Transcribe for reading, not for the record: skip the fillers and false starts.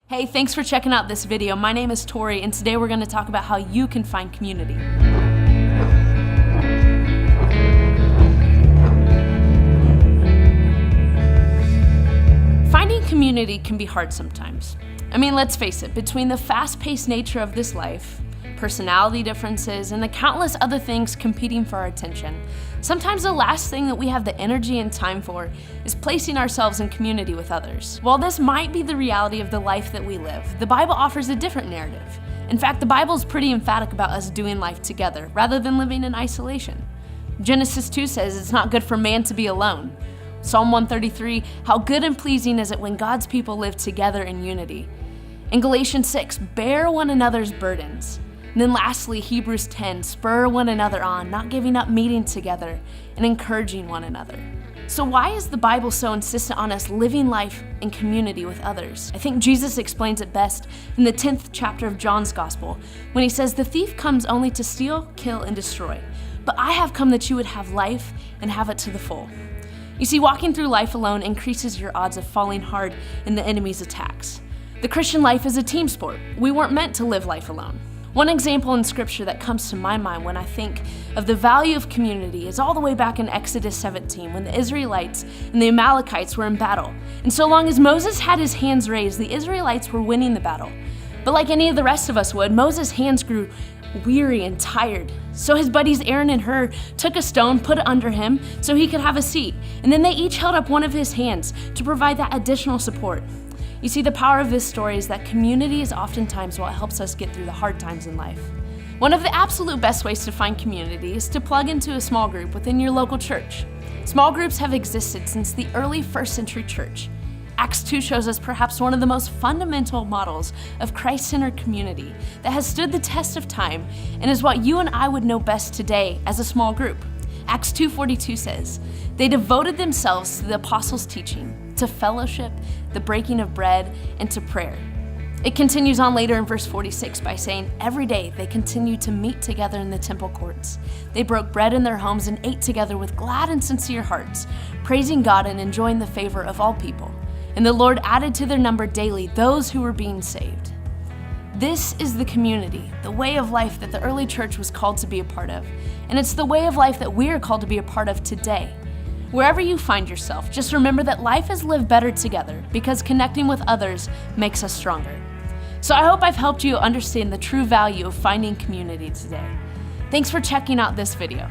Hey, thanks for checking out this video. My name is Tori, and today we're going to talk about how you can find community. Finding community can be hard sometimes. I mean, let's face it, between the fast-paced nature of this life, personality differences, and the countless other things competing for our attention, sometimes the last thing that we have the energy and time for is placing ourselves in community with others. While this might be the reality of the life that we live, the Bible offers a different narrative. In fact, the Bible is pretty emphatic about us doing life together rather than living in isolation. Genesis 2 says it's not good for man to be alone. Psalm 133, how good and pleasing is it when God's people live together in unity. In Galatians 6, bear one another's burdens. And then lastly, Hebrews 10, spur one another on, not giving up meeting together and encouraging one another. So why is the Bible so insistent on us living life in community with others? I think Jesus explains it best in the 10th chapter of John's Gospel when he says, the thief comes only to steal, kill, and destroy. But I have come that you would have life and have it to the full. You see, walking through life alone increases your odds of falling hard in the enemy's attacks. The Christian life is a team sport. We weren't meant to live life alone. One example in scripture that comes to my mind when I think of the value of community is all the way back in Exodus 17 when the Israelites and the Amalekites were in battle. And so long as Moses had his hands raised, the Israelites were winning the battle. But like any of the rest of us would, Moses' hands grew weary and tired. So his buddies Aaron and Hur took a stone, put it under him so he could have a seat. And then they each held up one of his hands to provide that additional support. You see, the power of this story is that community is oftentimes what helps us get through the hard times in life. One of the absolute best ways to find community is to plug into a small group within your local church. Small groups have existed since the early first century church. Acts 2 shows us perhaps one of the most fundamental models of Christ-centered community that has stood the test of time and is what you and I would know best today as a small group. Acts 2:42 says, they devoted themselves to the apostles' teaching, to fellowship, the breaking of bread, and to prayer. It continues on later in verse 46 by saying, every day they continued to meet together in the temple courts. They broke bread in their homes and ate together with glad and sincere hearts, praising God and enjoying the favor of all people. And the Lord added to their number daily those who were being saved. This is the community, the way of life that the early church was called to be a part of. And it's the way of life that we are called to be a part of today. Wherever you find yourself, just remember that life is lived better together because connecting with others makes us stronger. So I hope I've helped you understand the true value of finding community today. Thanks for checking out this video.